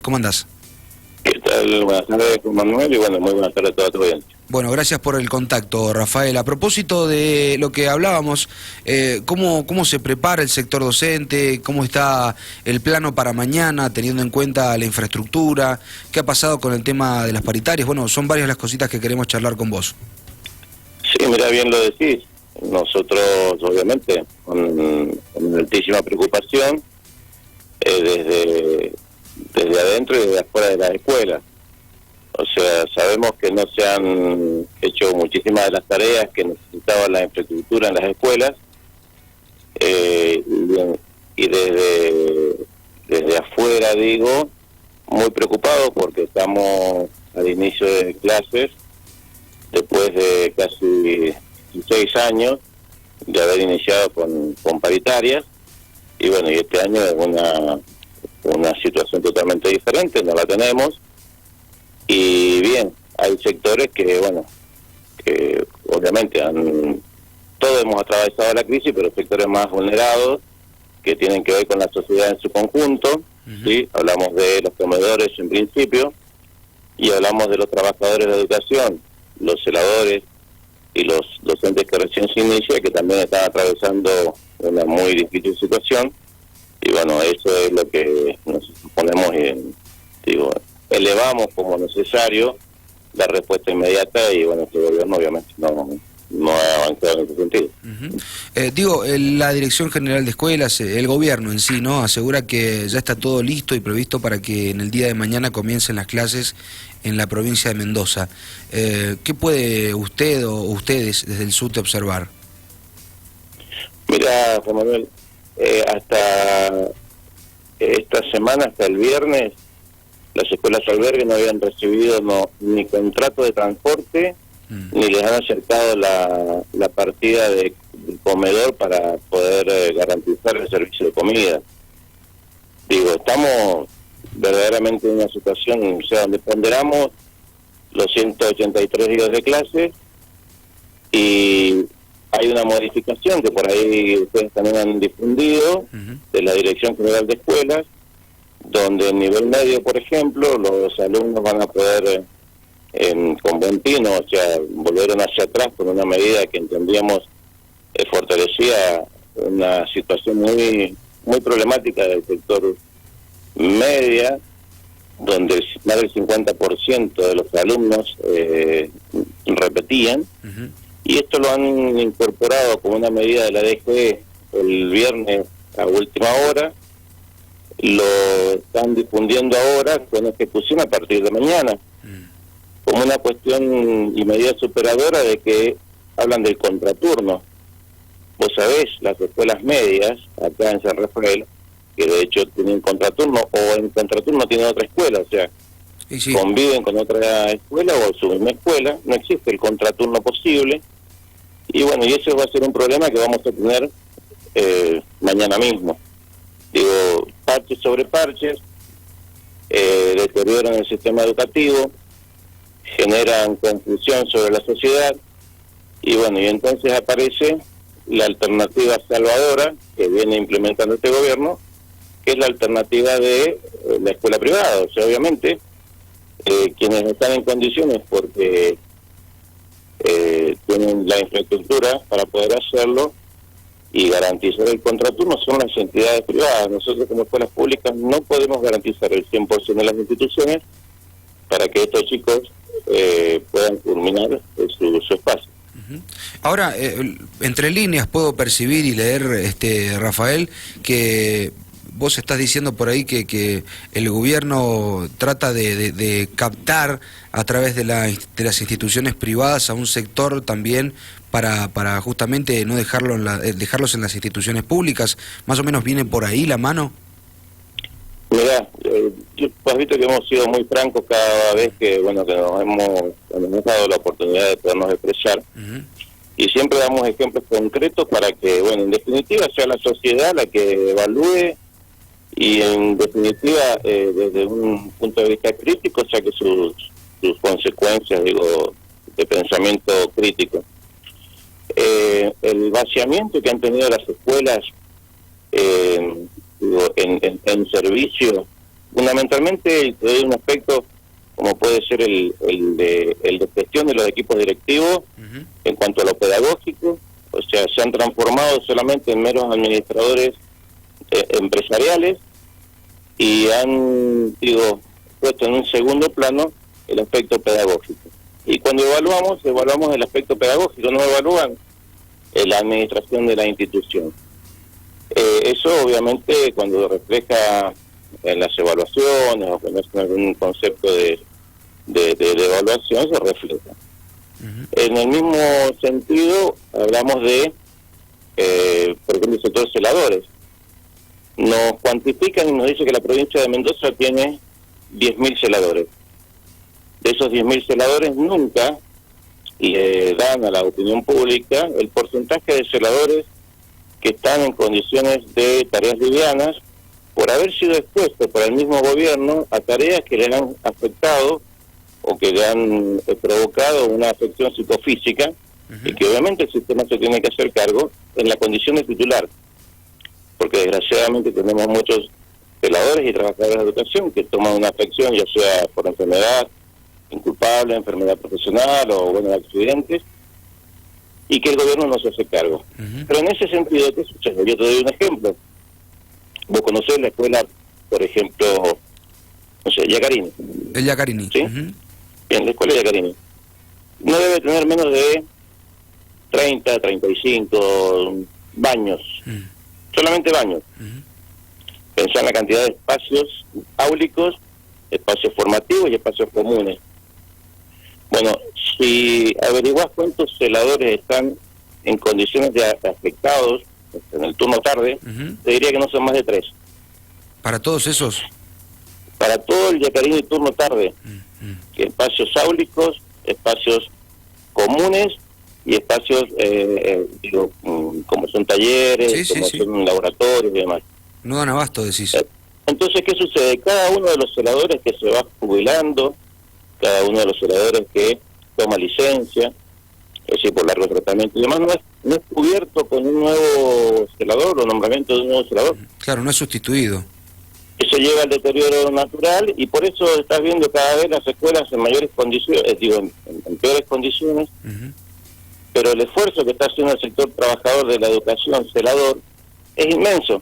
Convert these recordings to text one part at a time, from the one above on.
¿Cómo andás? ¿Qué tal? Buenas tardes, Juan Manuel, y bueno, muy buenas tardes a toda tu audiencia. Bueno, gracias por el contacto, Rafael. A propósito de lo que hablábamos, ¿cómo se prepara el sector docente? ¿Cómo está el plano para mañana, teniendo en cuenta la infraestructura? ¿Qué ha pasado con el tema de las paritarias? Bueno, son varias las cositas que queremos charlar con vos. Sí, mira, bien lo decís. Nosotros, obviamente, con altísima preocupación, desde adentro y desde afuera de las escuelas. O sea, sabemos que no se han hecho muchísimas de las tareas que necesitaba la infraestructura en las escuelas, y desde afuera, digo, muy preocupados porque estamos al inicio de clases, después de casi 16 años de haber iniciado con paritarias, y bueno, y este año es una situación totalmente diferente, no la tenemos. Y bien, hay sectores que, bueno, que obviamente todos hemos atravesado la crisis, pero sectores más vulnerados, que tienen que ver con la sociedad en su conjunto, ¿sí? Hablamos de los comedores en principio, y hablamos de los trabajadores de educación, los celadores y los docentes que recién se inician, que también están atravesando una muy difícil situación. Y bueno, eso es lo que nos ponemos elevamos como necesario la respuesta inmediata, y bueno, este gobierno obviamente no ha avanzado en ese sentido. La Dirección General de Escuelas, el gobierno en sí, ¿no?, asegura que ya está todo listo y previsto para que en el día de mañana comiencen las clases en la provincia de Mendoza. ¿Qué puede usted o ustedes desde el SUTE observar? Mira, Juan Manuel, hasta esta semana, hasta el viernes, las escuelas albergues no habían recibido ni contrato de transporte, ni les han acercado la partida de comedor para poder garantizar el servicio de comida. Digo, estamos verdaderamente en una situación, o sea, donde ponderamos los 183 días de clase, y hay una modificación que por ahí ustedes también han difundido, de la Dirección General de Escuelas, donde en nivel medio, por ejemplo, los alumnos van a poder, con buen tino, o sea, volvieron hacia atrás con una medida que entendíamos fortalecía una situación muy problemática del sector media, donde más del 50% de los alumnos repetían, y esto lo han incorporado como una medida de la DGE el viernes a última hora. Lo están difundiendo ahora con ejecución a partir de mañana, como una cuestión y medida superadora de que hablan del contraturno. Vos sabés, las escuelas medias, acá en San Rafael, que de hecho tienen contraturno, o en contraturno tienen otra escuela, o sea, sí, conviven con otra escuela o su misma escuela, no existe el contraturno posible, y bueno, y eso va a ser un problema que vamos a tener mañana mismo. Digo, parches sobre parches, deterioran el sistema educativo, generan confusión sobre la sociedad, y bueno, y entonces aparece la alternativa salvadora que viene implementando este gobierno, que es la alternativa de la escuela privada. O sea, obviamente, quienes están en condiciones porque tienen la infraestructura para poder hacerlo y garantizar el contraturno son las entidades privadas. Nosotros como escuelas públicas no podemos garantizar el 100% de las instituciones para que estos chicos puedan culminar su espacio. Ahora, entre líneas puedo percibir y leer, Rafael, que vos estás diciendo por ahí que el gobierno trata de captar a través de las instituciones privadas a un sector también para justamente no dejarlos en las instituciones públicas. ¿Más o menos viene por ahí la mano? Mirá, tú has visto que hemos sido muy francos cada vez que nos hemos dado la oportunidad de podernos expresar, y siempre damos ejemplos concretos para que, en definitiva sea la sociedad la que evalúe, y en definitiva desde un punto de vista crítico saque sus consecuencias, de pensamiento crítico. El vaciamiento que han tenido las escuelas en servicio Fundamentalmente, te doy un aspecto como puede ser el de gestión de los equipos directivos en cuanto a lo pedagógico. O sea, se han transformado solamente en meros administradores empresariales y han, puesto en un segundo plano el aspecto pedagógico. Y cuando evaluamos el aspecto pedagógico, no evalúan la administración de la institución. Eso obviamente cuando refleja en las evaluaciones o cuando es algún concepto de evaluación se refleja. En el mismo sentido hablamos de, por ejemplo, el sector celadores. Nos cuantifican y nos dice que la provincia de Mendoza tiene 10.000 celadores. De esos 10.000 celadores nunca le dan a la opinión pública el porcentaje de celadores que están en condiciones de tareas livianas por haber sido expuestos por el mismo gobierno a tareas que le han afectado o que le han provocado una afección psicofísica y que obviamente el sistema se tiene que hacer cargo en la condición de titular, porque desgraciadamente tenemos muchos celadores y trabajadores de educación que toman una afección, ya sea por enfermedad inculpable, enfermedad profesional o accidentes, y que el gobierno no se hace cargo. Pero en ese sentido, ¿qué sucede? Yo te doy un ejemplo. Vos conocés la escuela, por ejemplo, no sé, Yacarini. El Yacarini. ¿Sí? Bien, la escuela Yacarini. No debe tener menos de 30, 35 baños. Solamente baños. Pensá en la cantidad de espacios áulicos, espacios formativos y espacios comunes. Bueno, si averiguás cuántos celadores están en condiciones de afectados en el turno tarde, te diría que no son más de 3. ¿Para todos esos? Para todo el Yacarini turno tarde, que espacios áulicos, espacios comunes y espacios, como son talleres, son laboratorios y demás. No dan abasto, decís. Entonces, ¿qué sucede? Cada uno de los celadores que se va jubilando, cada uno de los celadores que toma licencia, es decir, por largo tratamiento y demás, no es cubierto con un nuevo celador o nombramiento de un nuevo celador. Claro, no es sustituido. Eso lleva al deterioro natural y por eso estás viendo cada vez las escuelas en mayores condiciones, en peores condiciones, pero el esfuerzo que está haciendo el sector trabajador de la educación, celador, es inmenso,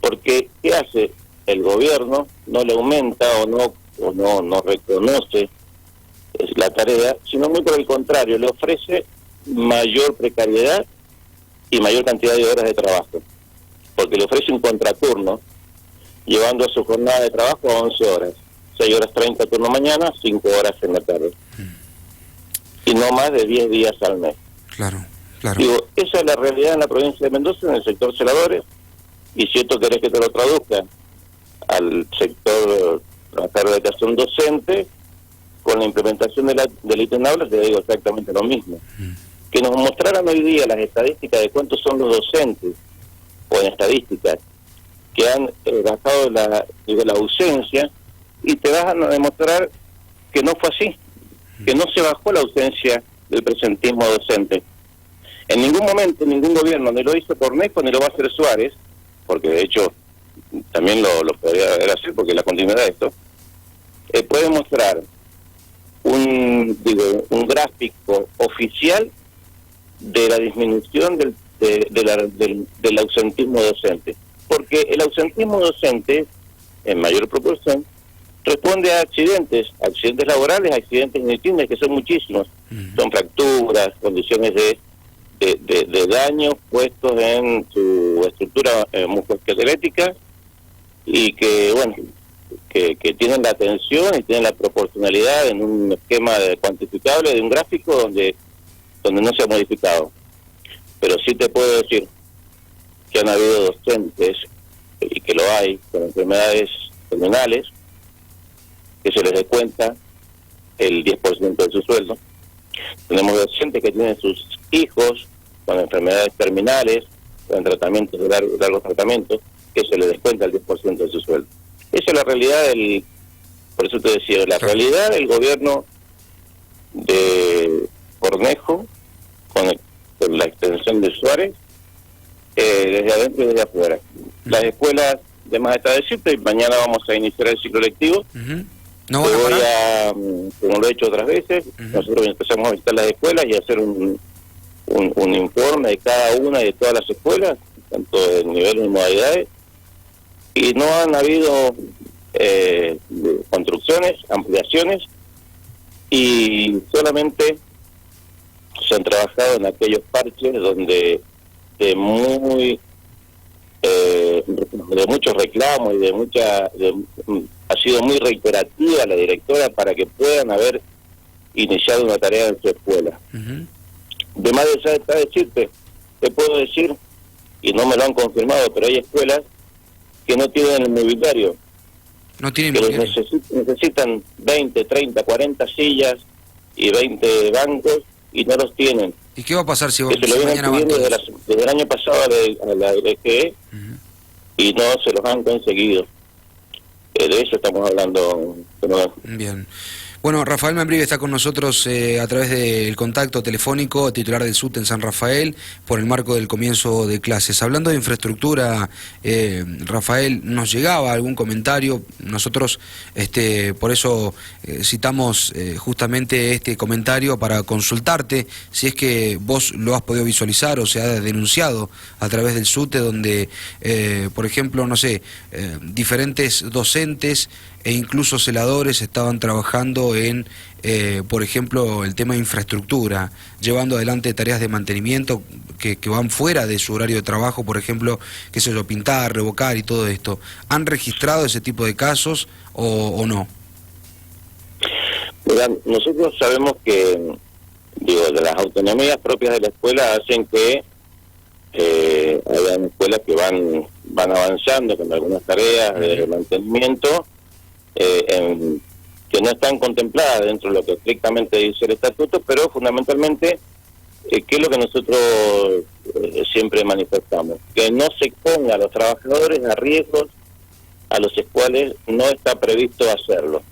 porque ¿qué hace? El gobierno no le aumenta o no reconoce la tarea, sino muy por el contrario, le ofrece mayor precariedad y mayor cantidad de horas de trabajo, porque le ofrece un contraturno, llevando a su jornada de trabajo a 11 horas, 6 horas 30 turno mañana, 5 horas en la tarde, y no más de 10 días al mes. Claro, claro. Digo, esa es la realidad en la provincia de Mendoza, en el sector celadores, y si esto querés que te lo traduzca al sector trabajador de educación docente, con la implementación del ítem aula, te digo exactamente lo mismo. Que nos mostraran hoy día las estadísticas de cuántos son los docentes, o en estadísticas, que han bajado la ausencia, y te van a demostrar que no fue así, que no se bajó la ausencia del presentismo docente. En ningún momento, ningún gobierno, ni lo hizo Cornejo, ni lo va a hacer Suárez, porque de hecho también lo podría hacer, porque la continuidad de esto, puede mostrar un gráfico oficial de la disminución del ausentismo docente, porque el ausentismo docente en mayor proporción responde a accidentes laborales, accidentes inútiles, que son muchísimos, son fracturas, condiciones de daños puestos en su estructura musculoesquelética y que que tienen la atención y tienen la proporcionalidad en un esquema cuantificable de un gráfico donde no se ha modificado. Pero sí te puedo decir que han habido docentes, y que lo hay, con enfermedades terminales, que se les descuenta el 10% de su sueldo. Tenemos docentes que tienen sus hijos con enfermedades terminales, con tratamientos de largos tratamientos, que se les descuenta el 10% de su sueldo. Esa es la realidad por eso te decía, la realidad del gobierno de Cornejo, con la extensión de Suárez, desde adentro y desde afuera. Las escuelas de más está decirte, y mañana vamos a iniciar el ciclo lectivo. ¿No van a parar? Como lo he hecho otras veces, nosotros empezamos a visitar las escuelas y a hacer un informe de cada una y de todas las escuelas, tanto de niveles y modalidades, y no han habido construcciones, ampliaciones, y solamente se han trabajado en aquellos parches donde de muchos reclamos y ha sido muy reiterativa la directora para que puedan haber iniciado una tarea en su escuela. De más de está decirte, te puedo decir, y no me lo han confirmado, pero hay escuelas que no tienen el mobiliario. No tienen que mobiliario. Necesitan 20, 30, 40 sillas y 20 bancos y no los tienen. ¿Y qué va a pasar si se lo vienen pidiendo desde el año pasado a la DGE y no se los han conseguido? De eso estamos hablando. Bien. Bueno, Rafael Membrive está con nosotros a través del contacto telefónico, titular del SUTE en San Rafael, por el marco del comienzo de clases. Hablando de infraestructura, Rafael, nos llegaba algún comentario, nosotros por eso citamos justamente este comentario para consultarte, si es que vos lo has podido visualizar o se ha denunciado a través del SUTE, donde, por ejemplo, no sé, diferentes docentes e incluso celadores estaban trabajando en, por ejemplo, el tema de infraestructura, llevando adelante tareas de mantenimiento que van fuera de su horario de trabajo, por ejemplo, qué sé yo, pintar, revocar y todo esto. ¿Han registrado ese tipo de casos o no? Mira, nosotros sabemos que, de las autonomías propias de la escuela hacen que hayan escuelas que van avanzando con algunas tareas de mantenimiento, que no están contempladas dentro de lo que estrictamente dice el estatuto, pero fundamentalmente, ¿qué es lo que nosotros siempre manifestamos? Que no se exponga a los trabajadores a riesgos a los cuales no está previsto hacerlo.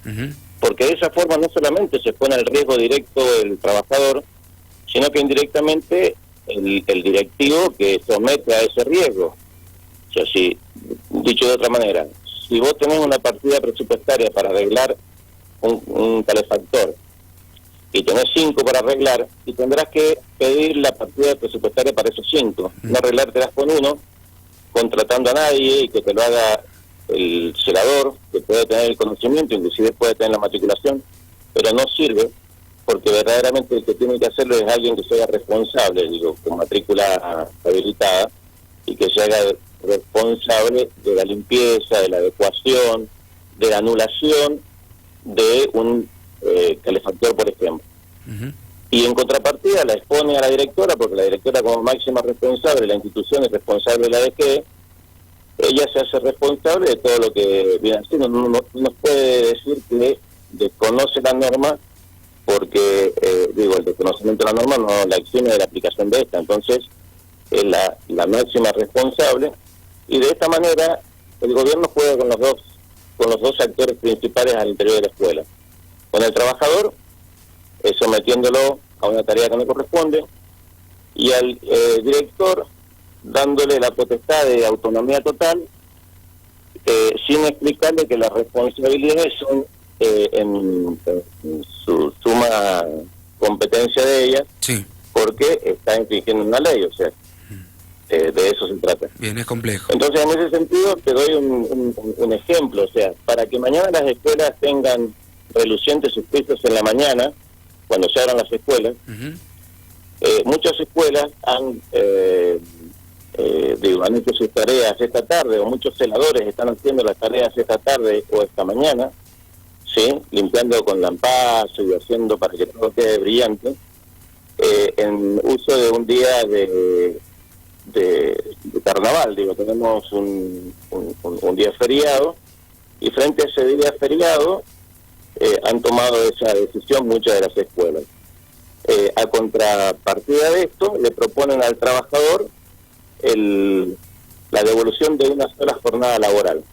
Porque de esa forma no solamente se pone el riesgo directo del trabajador, sino que indirectamente el directivo que somete a ese riesgo. O sea, si, dicho de otra manera, si vos tenés una partida presupuestaria para arreglar un calefactor y tenés 5 para arreglar, y tendrás que pedir la partida presupuestaria para esos 5, no arreglártelas con uno, contratando a nadie y que te lo haga el celador, que puede tener el conocimiento, inclusive puede tener la matriculación, pero no sirve, porque verdaderamente el que tiene que hacerlo es alguien que sea responsable, con matrícula habilitada, y que se haga responsable de la limpieza, de la adecuación, de la anulación de un calefactor, por ejemplo. Y en contrapartida la expone a la directora, porque la directora como máxima responsable, la institución es responsable de la DGE, ella se hace responsable de todo lo que viene haciendo. No puede decir que desconoce la norma, porque el desconocimiento de la norma no la exime de la aplicación de esta. Entonces es la máxima responsable, y de esta manera el gobierno juega con los dos actores principales al interior de la escuela, con el trabajador, sometiéndolo a una tarea que no corresponde, y al director dándole la potestad de autonomía total, sin explicarle que las responsabilidades son en su suma competencia de ella, sí, porque está infringiendo una ley, o sea, de eso se trata. Bien, es complejo. Entonces, en ese sentido, te doy un ejemplo, o sea, para que mañana las escuelas tengan relucientes sus pisos en la mañana, cuando se abran las escuelas, muchas escuelas han hecho sus tareas esta tarde, o muchos celadores están haciendo las tareas esta tarde o esta mañana, ¿sí? Limpiando con lampazo y haciendo para que todo quede brillante, en uso de un día de carnaval, tenemos un día feriado, y frente a ese día feriado han tomado esa decisión muchas de las escuelas. A contrapartida de esto, le proponen al trabajador la devolución de una sola jornada laboral.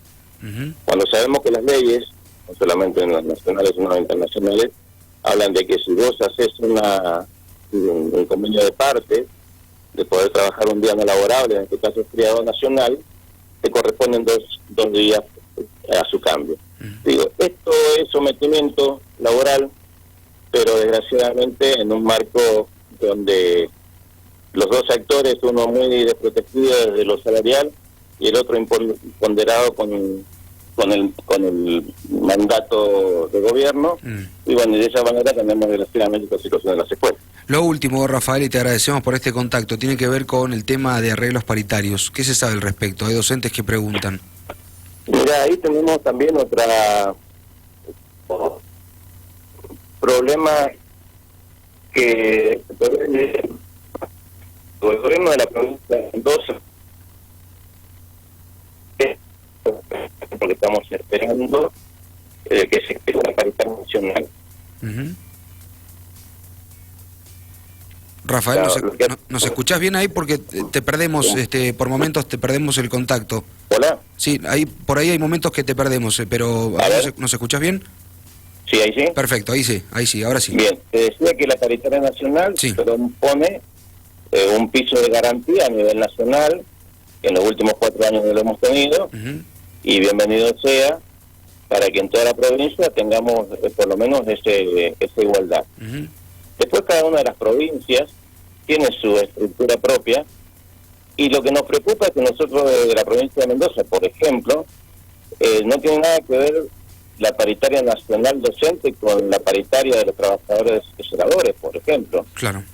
Cuando sabemos que las leyes, no solamente en las nacionales sino en las internacionales, hablan de que si vos haces un convenio de parte, de poder trabajar un día no laborable, en este caso es feriado nacional, te corresponden dos días a su cambio. Digo, esto es sometimiento laboral, pero desgraciadamente en un marco donde los dos actores, uno muy desprotegido desde lo salarial y el otro imponderado con el mandato de gobierno, y bueno, y de esa manera tenemos desgraciadamente la situación de las escuelas. Lo último, Rafael, y te agradecemos por este contacto, tiene que ver con el tema de arreglos paritarios. ¿Qué se sabe al respecto? Hay docentes que preguntan. Mira, ahí tenemos también otra problema que el gobierno de la provincia de Mendoza, porque estamos esperando que se cree una paritaria nacional. Rafael, Claro, ¿nos escuchás bien ahí? Porque te perdemos, por momentos te perdemos el contacto. ¿Hola? Sí, por ahí hay momentos que te perdemos, pero ¿nos escuchás bien? Sí, ahí sí. Perfecto, ahí sí, ahora sí. Bien, te decía que la paritaria nacional propone un piso de garantía a nivel nacional, que en los últimos 4 años no lo hemos tenido, y bienvenido sea para que en toda la provincia tengamos por lo menos esa igualdad. Después cada una de las provincias tiene su estructura propia, y lo que nos preocupa es que nosotros de la provincia de Mendoza, por ejemplo, no tiene nada que ver la paritaria nacional docente con la paritaria de los trabajadores celadores, por ejemplo. Claro.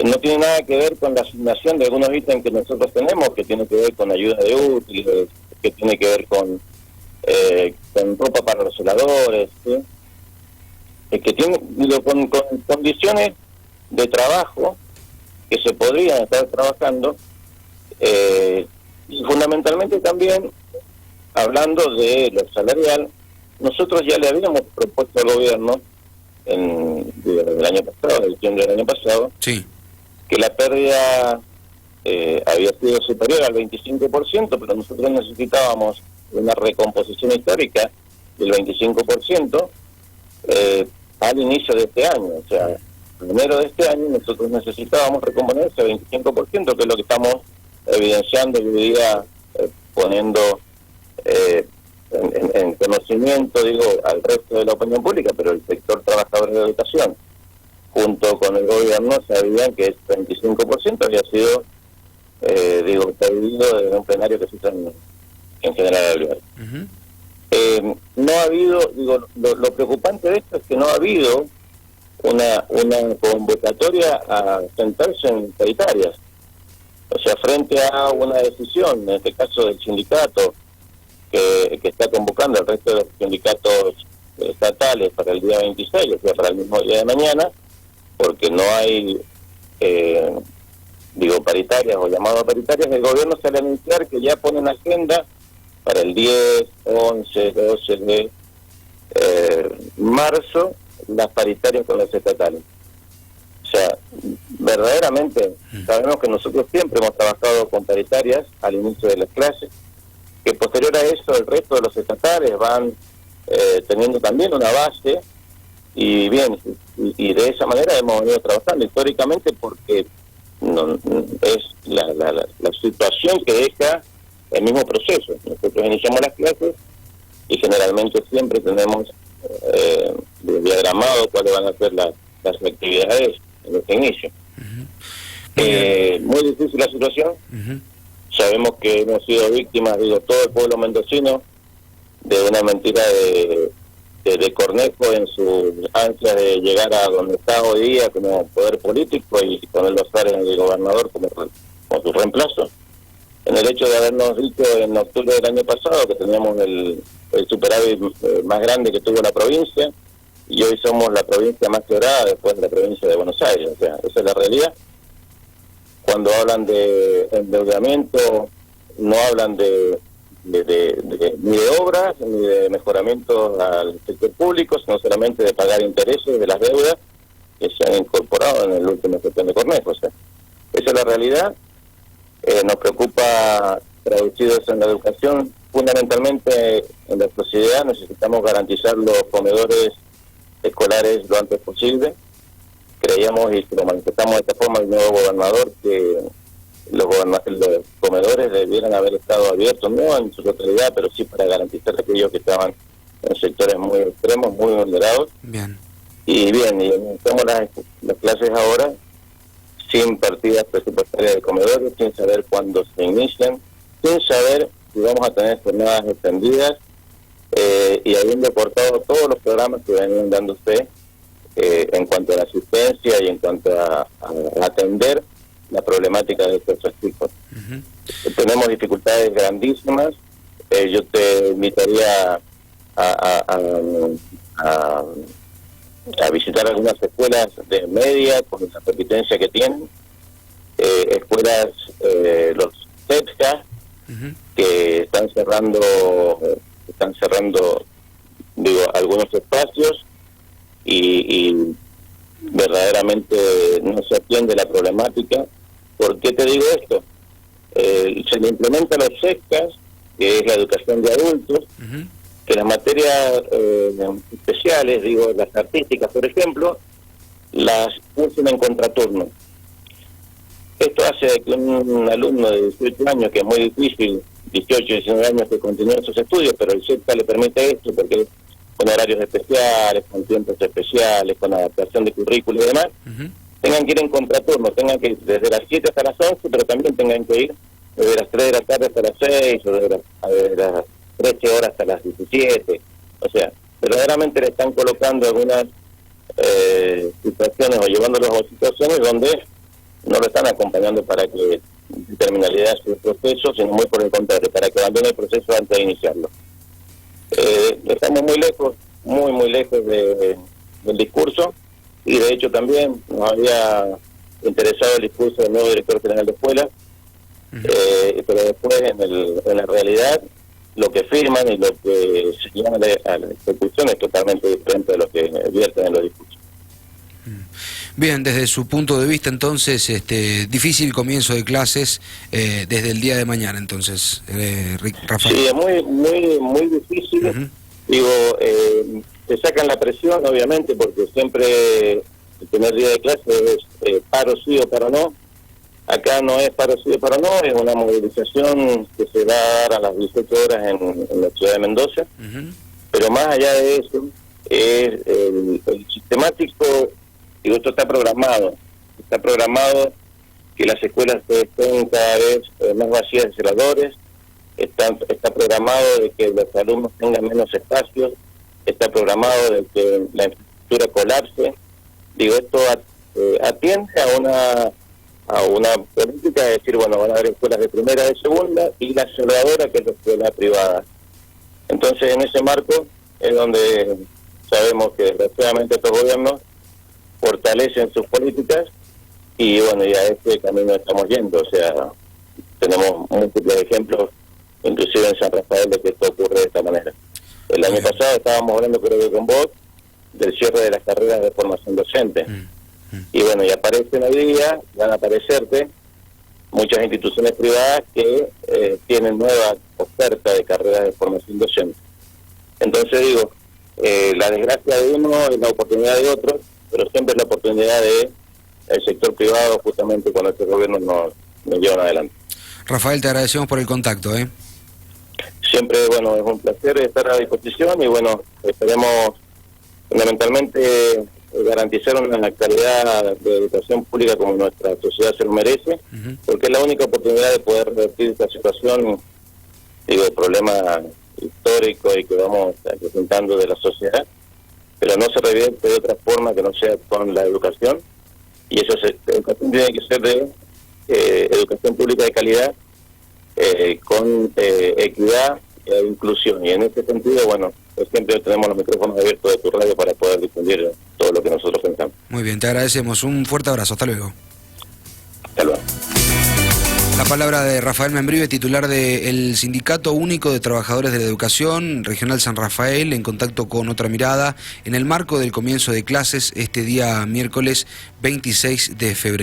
No tiene nada que ver con la asignación de algunos ítems que nosotros tenemos, que tiene que ver con ayuda de útiles, que tiene que ver con ropa para los celadores, ¿sí? Que tiene con condiciones de trabajo que se podrían estar trabajando, y fundamentalmente también, hablando de lo salarial, nosotros ya le habíamos propuesto al gobierno el año pasado, en diciembre del año pasado, que la pérdida había sido superior al 25%, pero nosotros necesitábamos una recomposición histórica del 25% al inicio de este año. O sea, en enero de este año nosotros necesitábamos recomponer ese 25%, que es lo que estamos evidenciando y hoy día poniendo en conocimiento, digo, al resto de la opinión pública, pero el sector trabajador de educación, junto con el gobierno, sabían que ese 25% había sido, pedido en un plenario que se hizo en General Alvear. No ha habido, lo preocupante de esto es que no ha habido una convocatoria a sentarse en paritarias. O sea, frente a una decisión, en este caso del sindicato, que está convocando al resto de los sindicatos estatales para el día 26, o sea, para el mismo día de mañana, porque no hay, paritarias o llamadas paritarias, el gobierno sale a anunciar que ya ponen agenda para el 10, 11, 12 de marzo, las paritarias con los estatales. O sea, verdaderamente sabemos que nosotros siempre hemos trabajado con paritarias al inicio de las clases, que posterior a eso el resto de los estatales van teniendo también una base, y bien, y de esa manera hemos venido trabajando históricamente, porque es la situación que deja el mismo proceso. Nosotros iniciamos las clases y generalmente siempre tenemos diagramado cuáles van a ser las actividades en este inicio. Muy difícil la situación. Sabemos que hemos sido víctimas, todo el pueblo mendocino, de una mentira de Cornejo en su ansia de llegar a donde está hoy día como poder político y poner los ares en el gobernador como su reemplazo. En el hecho de habernos dicho en octubre del año pasado que teníamos el superávit más grande que tuvo la provincia, y hoy somos la provincia más quebrada después de la provincia de Buenos Aires. O sea, esa es la realidad. Cuando hablan de endeudamiento, no hablan ni de obras, ni de mejoramientos al sector público, sino solamente de pagar intereses de las deudas que se han incorporado en el último gestión de Cornejo. O sea, esa es la realidad. Nos preocupa traducido eso en la educación. Fundamentalmente en la sociedad necesitamos garantizar los comedores escolares lo antes posible. Creíamos, y lo manifestamos de esta forma, el nuevo gobernador, que los comedores debieran haber estado abiertos, no en su totalidad, pero sí para garantizar a aquellos que estaban en sectores muy extremos, muy vulnerados. Bien. Y bien, y iniciamos las clases ahora sin partidas presupuestarias de comedores, sin saber cuándo se inician, sin saber si vamos a tener jornadas extendidas, y habiendo cortado todos los programas que venían dándose en cuanto a la asistencia y en cuanto a atender la problemática de estos chicos. Tenemos dificultades grandísimas. Yo te invitaría a visitar algunas escuelas de media con la competencia que tienen, escuelas, los CEPSA, que están cerrando algunos espacios y verdaderamente no se atiende la problemática. ¿Por qué te digo esto? Se le implementa los SECAS, que es la educación de adultos, que las materias especiales, las artísticas, por ejemplo, las usan en contraturno. Esto hace que un alumno de 18 años, que es muy difícil, 18, 19 años, que continúe sus estudios, pero el SECA le permite esto porque con horarios especiales, con tiempos especiales, con adaptación de currículo y demás, tengan que ir en contraturno, tengan que ir desde las 7 hasta las 11, pero también tengan que ir desde las 3 de la tarde hasta las 6, o desde las 13 horas hasta las 17. O sea, verdaderamente le están colocando algunas situaciones o llevándolos a situaciones donde no lo están acompañando para que terminalidad su proceso, sino muy por el contrario, para que abandone el proceso antes de iniciarlo. Estamos muy lejos, muy lejos del discurso, y de hecho también nos había interesado el discurso del nuevo director general de escuela, pero después en la realidad lo que firman y lo que se llama a la ejecución es totalmente diferente de lo que vierten en los discursos. Bien, desde su punto de vista entonces, difícil comienzo de clases desde el día de mañana, entonces, Rafael. Sí, es muy difícil. Se sacan la presión, obviamente, porque siempre el primer día de clase es paro sí o paro no. Acá no es paro sí o paro no, es una movilización que se va a dar a las 18 horas en la ciudad de Mendoza. Pero más allá de eso, es el sistemático. Esto está programado que las escuelas estén cada vez más vacías de celadores, está programado de que los alumnos tengan menos espacios, está programado de que la infraestructura colapse. Esto atiende a una política de decir, bueno, van a haber escuelas de primera, de segunda, y la celadora, que es la escuela privada. Entonces, en ese marco es donde sabemos que desgraciadamente estos gobiernos fortalecen sus políticas y bueno, ya este camino estamos yendo. O sea, tenemos múltiples ejemplos, inclusive en San Rafael, de que esto ocurre de esta manera. El año pasado estábamos hablando, creo que con vos, del cierre de las carreras de formación docente. Y bueno, y aparecen hoy día, van a aparecerte muchas instituciones privadas que tienen nueva oferta de carreras de formación docente. Entonces la desgracia de uno es la oportunidad de otro, pero siempre es la oportunidad del sector privado, justamente cuando este gobierno nos llevan adelante. Rafael, te agradecemos por el contacto. Siempre, bueno, es un placer estar a disposición y bueno, esperemos fundamentalmente garantizar una calidad de educación pública como nuestra sociedad se lo merece, porque es la única oportunidad de poder revertir esta situación, el problema histórico y que vamos presentando de la sociedad, pero no se revierte de otra forma que no sea con la educación, y eso educación tiene que ser de educación pública de calidad, con equidad e inclusión, y en este sentido, bueno, pues siempre tenemos los micrófonos abiertos de tu radio para poder difundir todo lo que nosotros pensamos. Muy bien, te agradecemos, un fuerte abrazo, hasta luego. Hasta luego. La palabra de Rafael Membrive, titular del Sindicato Único de Trabajadores de la Educación Regional San Rafael, en contacto con Otra Mirada, en el marco del comienzo de clases este día miércoles 26 de febrero.